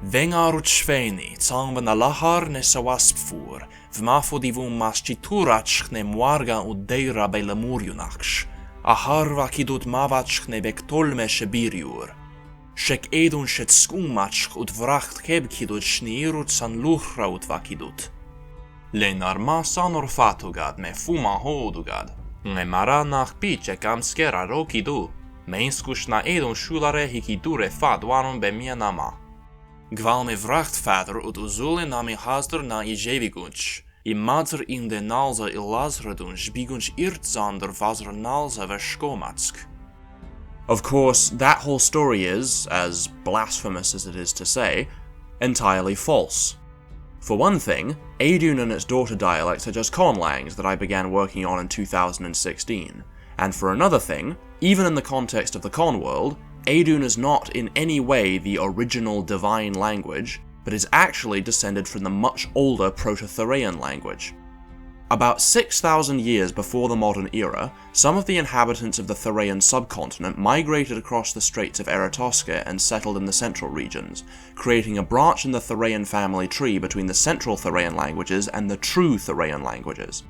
Vengarut Sveni, Tsangva Nalahar ne Sawaspfur, Vmafodivum Maschturach ne Muarga Udeira Belamuriunaksh, Aharva Kidut Mavach ne Bektolme Shebiriur. Shek Edun Shet Skumach ut Vracht Kebkidut Schnirut San Luhra ut Vakidut. Lenar Masan Orfatugad me Fuma Hodugad, ne Maranach Piche Kamskera Rokidu, Meinskush na Edun Shulare Hikidure Fadwanum Bemianama. Gwalme vrachtvader ut uzule nami hasder na ijevigunch, I madr in de nalza ilazradun zbigunch irtzander vazr nalza veshkomatsk. Of course, that whole story is, as blasphemous as it is to say, entirely false. For one thing, Adun and its daughter dialects are just conlangs that I began working on in 2016, and for another thing, even in the context of the con world, Adun is not in any way the original divine language, but is actually descended from the much older Proto-Thracian language. About 6,000 years before the modern era, some of the inhabitants of the Thracian subcontinent migrated across the Straits of Eratosga and settled in the central regions, creating a branch in the Thracian family tree between the Central Thracian languages and the True Thracian languages.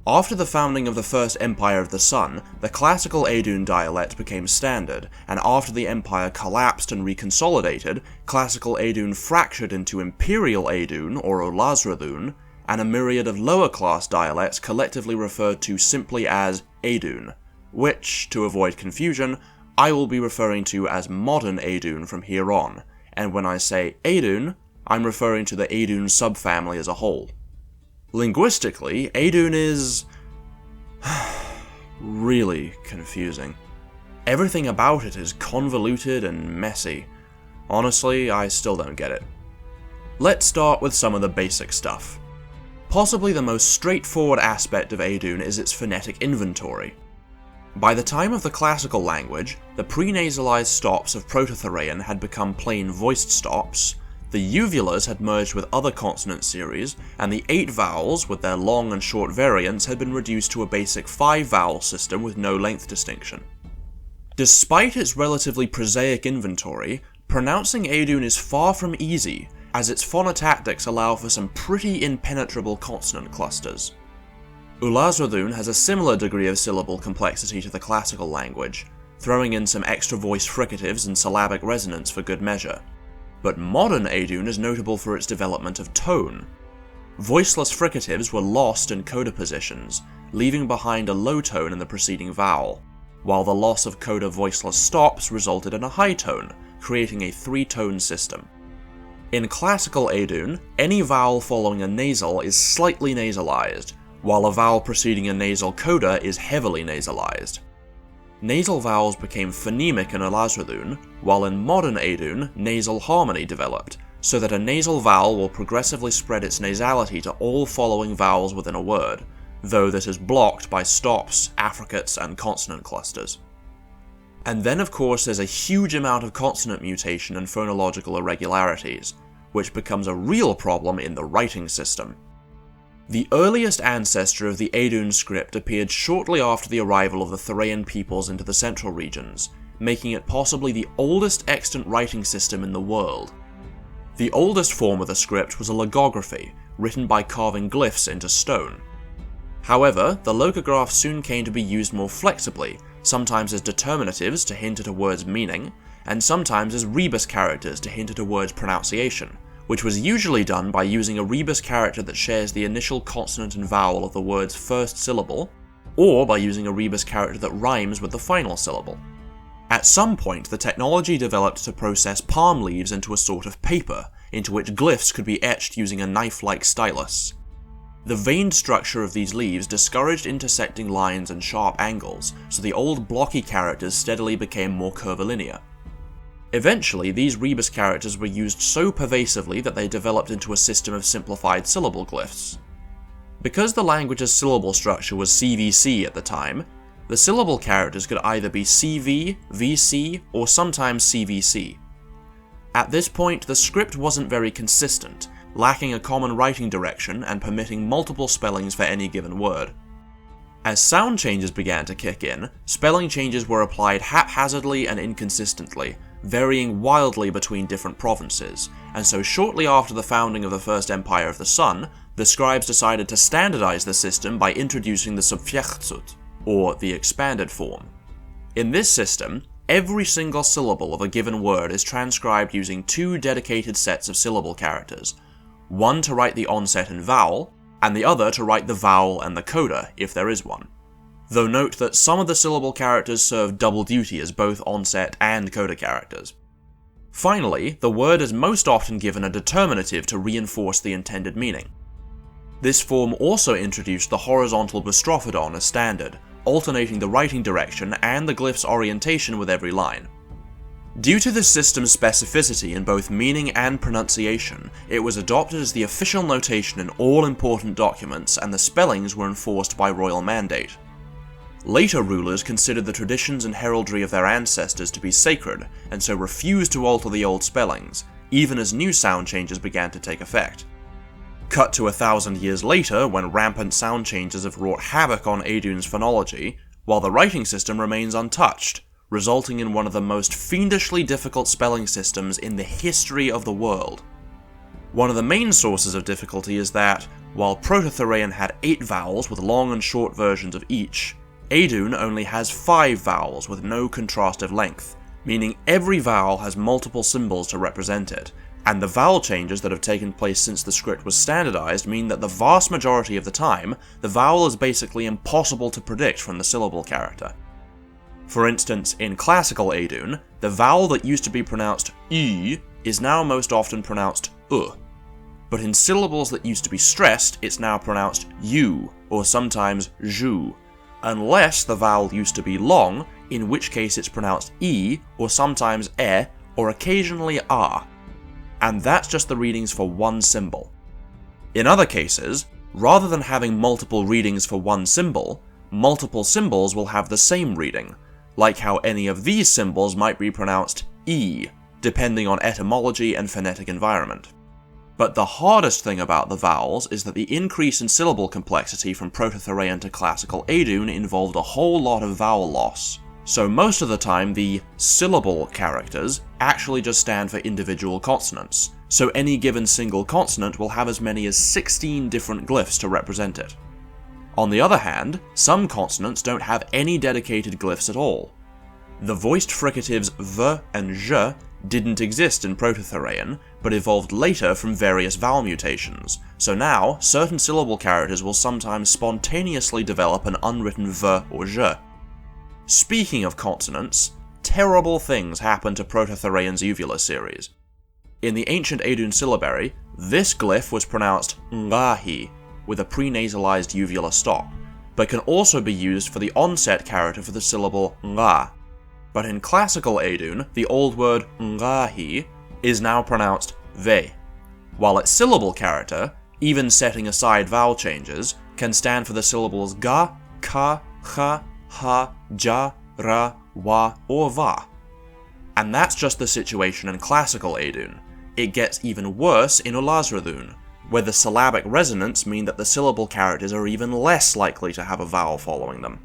After the founding of the First Empire of the Sun, the classical Adun dialect became standard, and after the empire collapsed and reconsolidated, classical Adun fractured into Imperial Adun, or Olazradun, and a myriad of lower-class dialects collectively referred to simply as Adun, which, to avoid confusion, I will be referring to as modern Adun from here on, and when I say Adun, I'm referring to the Adun subfamily as a whole. Linguistically, Adun is really confusing. Everything about it is convoluted and messy. Honestly, I still don't get it. Let's start with some of the basic stuff. Possibly the most straightforward aspect of Adun is its phonetic inventory. By the time of the classical language, the prenasalized stops of Proto-Thracian had become plain voiced stops, the uvulars had merged with other consonant series, and the 8 vowels, with their long and short variants, had been reduced to a basic 5-vowel system with no length distinction. Despite its relatively prosaic inventory, pronouncing Adun is far from easy, as its phonotactics allow for some pretty impenetrable consonant clusters. Olazradun has a similar degree of syllable complexity to the classical language, throwing in some extra voice fricatives and syllabic resonance for good measure. But modern Adun is notable for its development of tone. Voiceless fricatives were lost in coda positions, leaving behind a low tone in the preceding vowel, while the loss of coda voiceless stops resulted in a high tone, creating a 3-tone system. In classical Adun, any vowel following a nasal is slightly nasalized, while a vowel preceding a nasal coda is heavily nasalized. Nasal vowels became phonemic in Olazradun, while in modern Adun, nasal harmony developed, so that a nasal vowel will progressively spread its nasality to all following vowels within a word, though this is blocked by stops, affricates, and consonant clusters. And then of course there's a huge amount of consonant mutation and phonological irregularities, which becomes a real problem in the writing system. The earliest ancestor of the Adun script appeared shortly after the arrival of the Thracian peoples into the central regions, making it possibly the oldest extant writing system in the world. The oldest form of the script was a logography, written by carving glyphs into stone. However, the logograph soon came to be used more flexibly, sometimes as determinatives to hint at a word's meaning, and sometimes as rebus characters to hint at a word's pronunciation, which was usually done by using a rebus character that shares the initial consonant and vowel of the word's first syllable, or by using a rebus character that rhymes with the final syllable. At some point, the technology developed to process palm leaves into a sort of paper, into which glyphs could be etched using a knife-like stylus. The veined structure of these leaves discouraged intersecting lines and sharp angles, so the old blocky characters steadily became more curvilinear. Eventually, these rebus characters were used so pervasively that they developed into a system of simplified syllable glyphs. Because the language's syllable structure was CVC at the time, the syllable characters could either be CV, VC, or sometimes CVC. At this point, the script wasn't very consistent, lacking a common writing direction and permitting multiple spellings for any given word. As sound changes began to kick in, spelling changes were applied haphazardly and inconsistently, varying wildly between different provinces, and so shortly after the founding of the First Empire of the Sun, the scribes decided to standardize the system by introducing the Subfjechtsut, or the expanded form. In this system, every single syllable of a given word is transcribed using two dedicated sets of syllable characters, one to write the onset and vowel, and the other to write the vowel and the coda, if there is one. Though note that some of the syllable characters serve double duty as both onset and coda characters. Finally, the word is most often given a determinative to reinforce the intended meaning. This form also introduced the horizontal bistrophodon as standard, alternating the writing direction and the glyph's orientation with every line. Due to the system's specificity in both meaning and pronunciation, it was adopted as the official notation in all important documents, and the spellings were enforced by royal mandate. Later rulers considered the traditions and heraldry of their ancestors to be sacred, and so refused to alter the old spellings, even as new sound changes began to take effect. Cut to 1,000 years later, when rampant sound changes have wrought havoc on Eidun's phonology, while the writing system remains untouched, resulting in one of the most fiendishly difficult spelling systems in the history of the world. One of the main sources of difficulty is that, while Proto-Thracian had 8 vowels with long and short versions of each, Eidun only has 5 vowels with no contrastive length, meaning every vowel has multiple symbols to represent it, and the vowel changes that have taken place since the script was standardized mean that the vast majority of the time, the vowel is basically impossible to predict from the syllable character. For instance, in classical Eidun, the vowel that used to be pronounced y is now most often pronounced u, but in syllables that used to be stressed, it's now pronounced u, or sometimes ju, unless the vowel used to be long, in which case it's pronounced e, or sometimes e, or occasionally a. And that's just the readings for one symbol. In other cases, rather than having multiple readings for one symbol, multiple symbols will have the same reading, like how any of these symbols might be pronounced e, depending on etymology and phonetic environment. But the hardest thing about the vowels is that the increase in syllable complexity from Proto-Thracian to Classical Eidun involved a whole lot of vowel loss. So most of the time, the syllable characters actually just stand for individual consonants, so any given single consonant will have as many as 16 different glyphs to represent it. On the other hand, some consonants don't have any dedicated glyphs at all. The voiced fricatives v and j didn't exist in Proto-Thracian, but evolved later from various vowel mutations, so now certain syllable characters will sometimes spontaneously develop an unwritten v or j. Speaking of consonants, terrible things happen to Proto-Thracian's uvula series. In the ancient Eidun syllabary, this glyph was pronounced ngahi, with a prenasalized uvula stop, but can also be used for the onset character for the syllable nga. But in classical Eidun, the old word ngahi is now pronounced ve, while its syllable character, even setting aside vowel changes, can stand for the syllables ga, ka, cha, ha, ja, ra, wa, or va. And that's just the situation in classical Eidun. It gets even worse in Ulasrudun, where the syllabic resonants mean that the syllable characters are even less likely to have a vowel following them.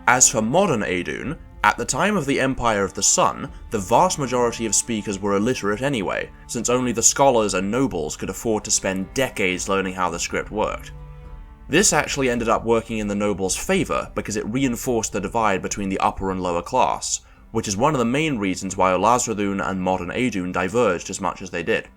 As for modern Eidun, at the time of the Empire of the Sun, the vast majority of speakers were illiterate anyway, since only the scholars and nobles could afford to spend decades learning how the script worked. This actually ended up working in the nobles' favour because it reinforced the divide between the upper and lower class, which is one of the main reasons why Ulasrudun and modern Eidun diverged as much as they did.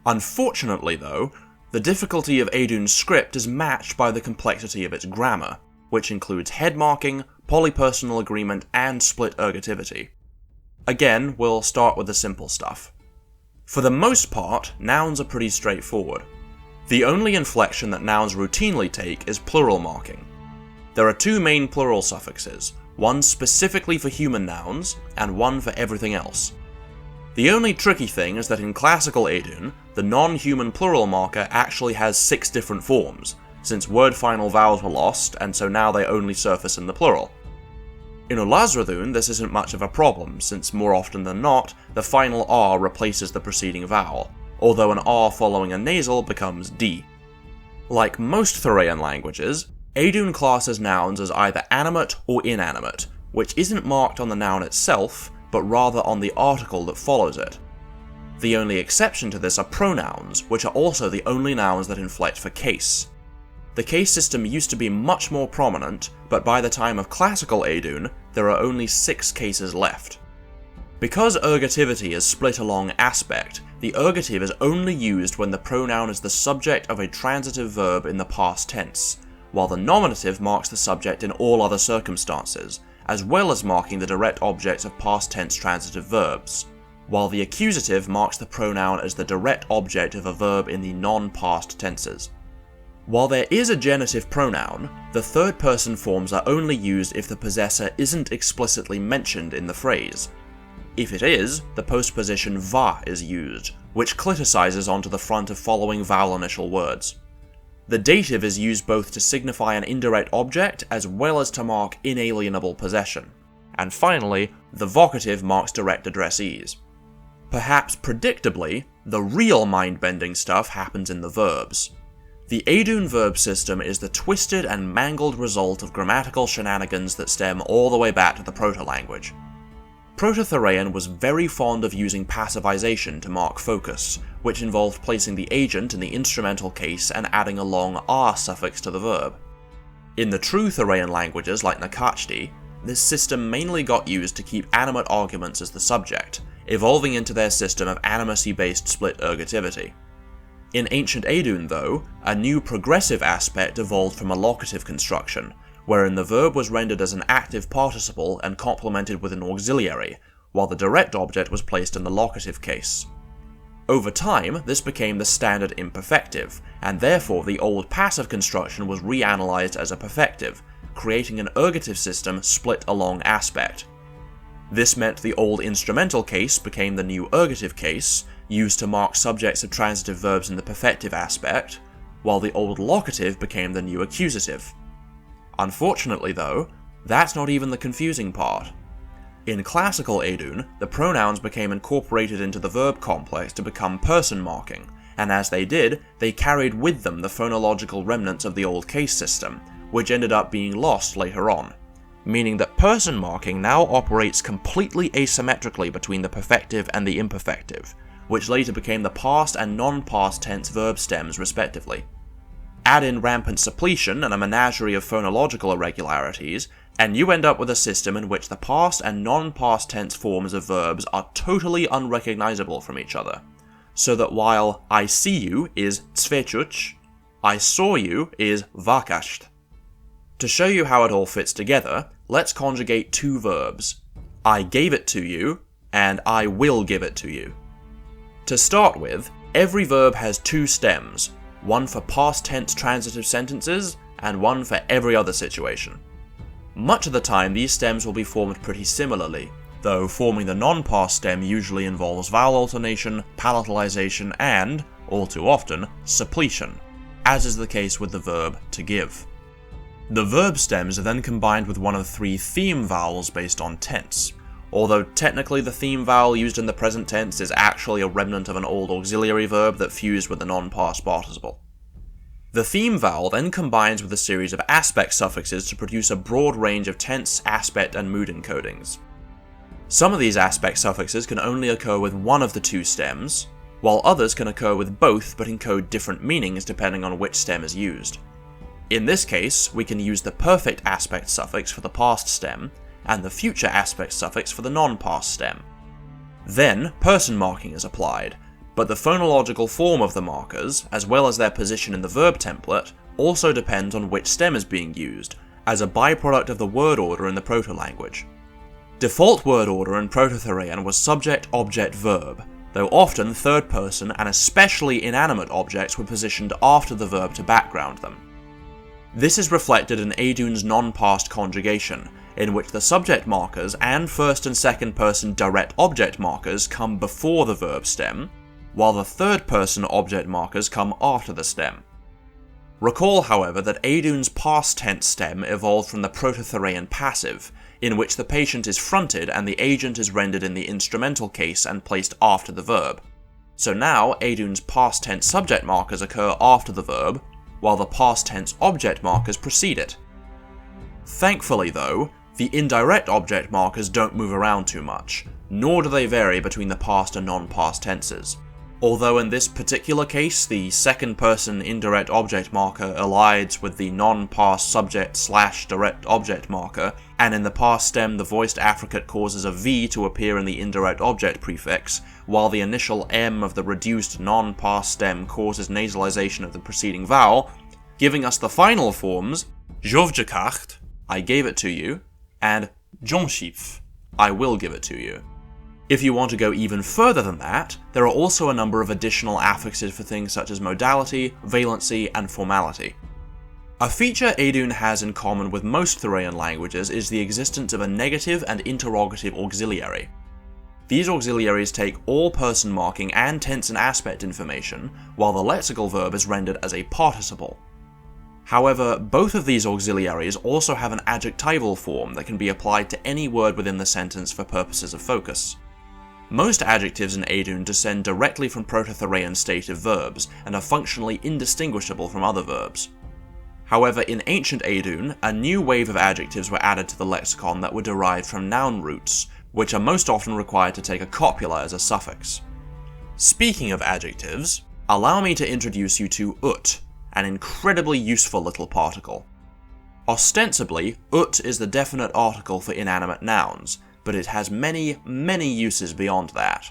Unfortunately though, the difficulty of Eidun's script is matched by the complexity of its grammar, which includes head marking, polypersonal agreement, and split ergativity. Again, we'll start with the simple stuff. For the most part, nouns are pretty straightforward. The only inflection that nouns routinely take is plural marking. There are 2 main plural suffixes, one specifically for human nouns, and one for everything else. The only tricky thing is that in classical Eidun, the non-human plural marker actually has 6 different forms, since word final vowels were lost, and so now they only surface in the plural. In Ulasrudun, this isn't much of a problem, since more often than not, the final R replaces the preceding vowel, although an R following a nasal becomes D. Like most Thracian languages, Eidun classes nouns as either animate or inanimate, which isn't marked on the noun itself, but rather on the article that follows it. The only exception to this are pronouns, which are also the only nouns that inflect for case. The case system used to be much more prominent, but by the time of classical Eidun, there are only 6 cases left. Because ergativity is split along aspect, the ergative is only used when the pronoun is the subject of a transitive verb in the past tense, while the nominative marks the subject in all other circumstances, as well as marking the direct objects of past tense transitive verbs, while the accusative marks the pronoun as the direct object of a verb in the non-past tenses. While there is a genitive pronoun, the third person forms are only used if the possessor isn't explicitly mentioned in the phrase. If it is, the postposition va is used, which cliticizes onto the front of following vowel initial words. The dative is used both to signify an indirect object as well as to mark inalienable possession. And finally, the vocative marks direct addressees. Perhaps predictably, the real mind-bending stuff happens in the verbs. The Eidun verb system is the twisted and mangled result of grammatical shenanigans that stem all the way back to the proto-language. Proto-Thracian was very fond of using passivization to mark focus, which involved placing the agent in the instrumental case and adding a long r suffix to the verb. In the true Thracian languages like Naqshbandi, this system mainly got used to keep animate arguments as the subject, evolving into their system of animacy-based split ergativity. In ancient Eidun, though, a new progressive aspect evolved from a locative construction, wherein the verb was rendered as an active participle and complemented with an auxiliary, while the direct object was placed in the locative case. Over time, this became the standard imperfective, and therefore the old passive construction was reanalyzed as a perfective, creating an ergative system split along aspect. This meant the old instrumental case became the new ergative case, used to mark subjects of transitive verbs in the perfective aspect, while the old locative became the new accusative. Unfortunately though, that's not even the confusing part. In classical Eidun, the pronouns became incorporated into the verb complex to become person marking, and as they did, they carried with them the phonological remnants of the old case system, which ended up being lost later on, meaning that person marking now operates completely asymmetrically between the perfective and the imperfective, which later became the past and non-past tense verb stems respectively. Add in rampant suppletion and a menagerie of phonological irregularities, and you end up with a system in which the past and non-past tense forms of verbs are totally unrecognizable from each other, so that while I see you is tsvechuch, I saw you is vakasht. To show you how it all fits together, let's conjugate 2 verbs, I gave it to you, and I will give it to you. To start with, every verb has 2 stems, one for past tense transitive sentences, and one for every other situation. Much of the time these stems will be formed pretty similarly, though forming the non-past stem usually involves vowel alternation, palatalization, and, all too often, suppletion, as is the case with the verb to give. The verb stems are then combined with one of 3 theme vowels based on tense, although technically the theme vowel used in the present tense is actually a remnant of an old auxiliary verb that fused with the non-past participle. The theme vowel then combines with a series of aspect suffixes to produce a broad range of tense, aspect, and mood encodings. Some of these aspect suffixes can only occur with one of the 2 stems, while others can occur with both but encode different meanings depending on which stem is used. In this case, we can use the perfect aspect suffix for the past stem, and the future aspect suffix for the non-past stem. Then, person marking is applied, but the phonological form of the markers, as well as their position in the verb template, also depends on which stem is being used, as a byproduct of the word order in the proto-language. Default word order in Proto-Thracian was subject, object, verb, though often third person and especially inanimate objects were positioned after the verb to background them. This is reflected in Eidun's non-past conjugation, in which the subject markers and first and second person direct object markers come before the verb stem, while the third person object markers come after the stem. Recall, however, that Eidun's past tense stem evolved from the Proto-Thracian passive, in which the patient is fronted and the agent is rendered in the instrumental case and placed after the verb. So now Eidun's past tense subject markers occur after the verb, while the past tense object markers precede it. Thankfully though, the indirect object markers don't move around too much, nor do they vary between the past and non-past tenses. Although in this particular case, the second-person indirect object marker allies with the non-past subject/direct object marker, and in the past stem the voiced affricate causes a V to appear in the indirect object prefix, while the initial M of the reduced non-past stem causes nasalization of the preceding vowel, giving us the final forms Jovgekracht, I gave it to you, and Jonshif, I will give it to you. If you want to go even further than that, there are also a number of additional affixes for things such as modality, valency, and formality. A feature Adun has in common with most Thracian languages is the existence of a negative and interrogative auxiliary. These auxiliaries take all person marking and tense and aspect information, while the lexical verb is rendered as a participle. However, both of these auxiliaries also have an adjectival form that can be applied to any word within the sentence for purposes of focus. Most adjectives in Adun descend directly from Proto-Thracian stative verbs and are functionally indistinguishable from other verbs. However, in ancient Adun, a new wave of adjectives were added to the lexicon that were derived from noun roots, which are most often required to take a copula as a suffix. Speaking of adjectives, allow me to introduce you to ut, an incredibly useful little particle. Ostensibly, ut is the definite article for inanimate nouns, but it has many, many uses beyond that.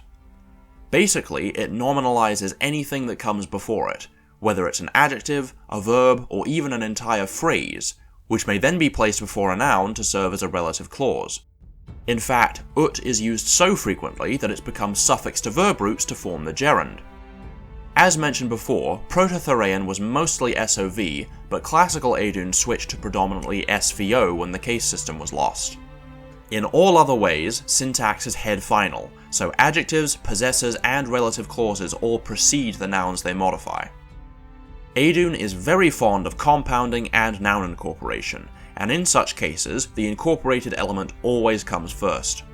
Basically, it nominalizes anything that comes before it, whether it's an adjective, a verb, or even an entire phrase, which may then be placed before a noun to serve as a relative clause. In fact, ut is used so frequently that it's become suffixed to verb roots to form the gerund. As mentioned before, Proto-Thracian was mostly SOV, but classical Adun switched to predominantly SVO when the case system was lost. In all other ways, syntax is head final, so adjectives, possessors, and relative clauses all precede the nouns they modify. Adun is very fond of compounding and noun incorporation, and in such cases, the incorporated element always comes first.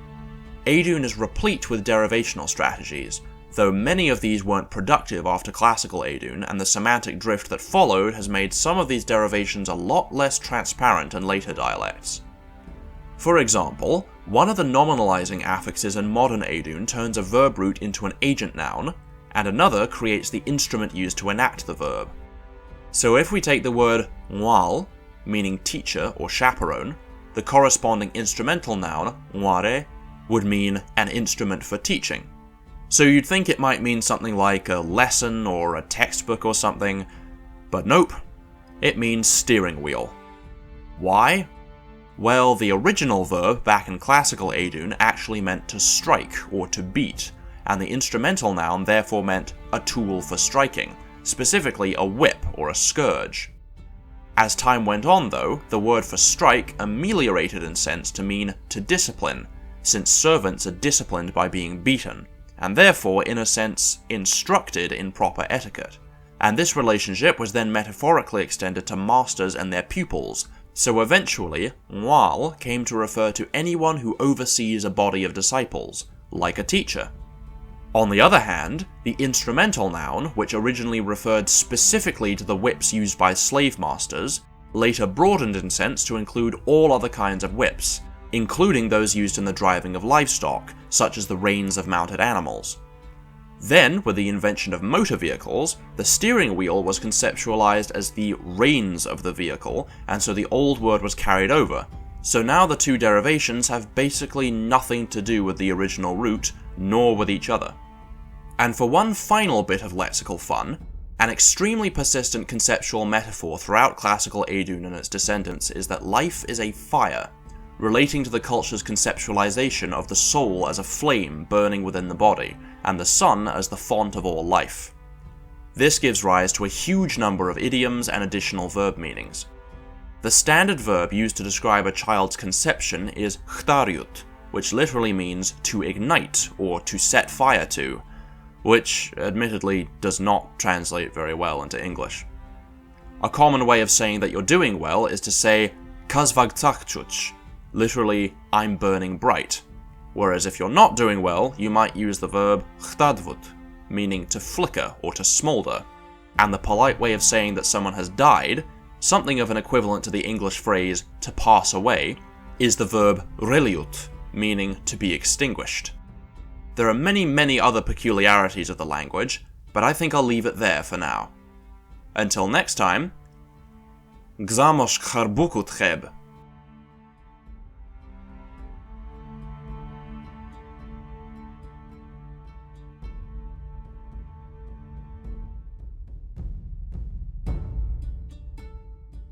Adun is replete with derivational strategies, though many of these weren't productive after classical Adun, and the semantic drift that followed has made some of these derivations a lot less transparent in later dialects. For example, one of the nominalizing affixes in modern Adun turns a verb root into an agent noun, and another creates the instrument used to enact the verb. So if we take the word ngwal, meaning teacher or chaperone, the corresponding instrumental noun, ngware, would mean an instrument for teaching. So you'd think it might mean something like a lesson or a textbook or something, but nope, it means steering wheel. Why? Well, the original verb back in classical Adun actually meant to strike or to beat, and the instrumental noun therefore meant a tool for striking, specifically a whip or a scourge. As time went on though, the word for strike ameliorated in sense to mean to discipline, since servants are disciplined by being beaten, and therefore in a sense instructed in proper etiquette. And this relationship was then metaphorically extended to masters and their pupils, so eventually, ngwal came to refer to anyone who oversees a body of disciples, like a teacher. On the other hand, the instrumental noun, which originally referred specifically to the whips used by slave masters, later broadened in sense to include all other kinds of whips, including those used in the driving of livestock, such as the reins of mounted animals. Then, with the invention of motor vehicles, the steering wheel was conceptualized as the reins of the vehicle, and so the old word was carried over. So now the two derivations have basically nothing to do with the original root, nor with each other. And for one final bit of lexical fun, an extremely persistent conceptual metaphor throughout classical Adun and its descendants is that life is a fire, relating to the culture's conceptualization of the soul as a flame burning within the body, and the sun as the font of all life. This gives rise to a huge number of idioms and additional verb meanings. The standard verb used to describe a child's conception is chtariut, which literally means to ignite or to set fire to, which admittedly does not translate very well into English. A common way of saying that you're doing well is to say kazvagtachchuch, literally I'm burning bright, whereas if you're not doing well, you might use the verb chtadvut, meaning to flicker or to smolder, and the polite way of saying that someone has died, something of an equivalent to the English phrase to pass away, is the verb reliut, meaning to be extinguished. There are many other peculiarities of the language, but I think I'll leave it there for now. Until next time, Gzamosh Kharbukut Kheb.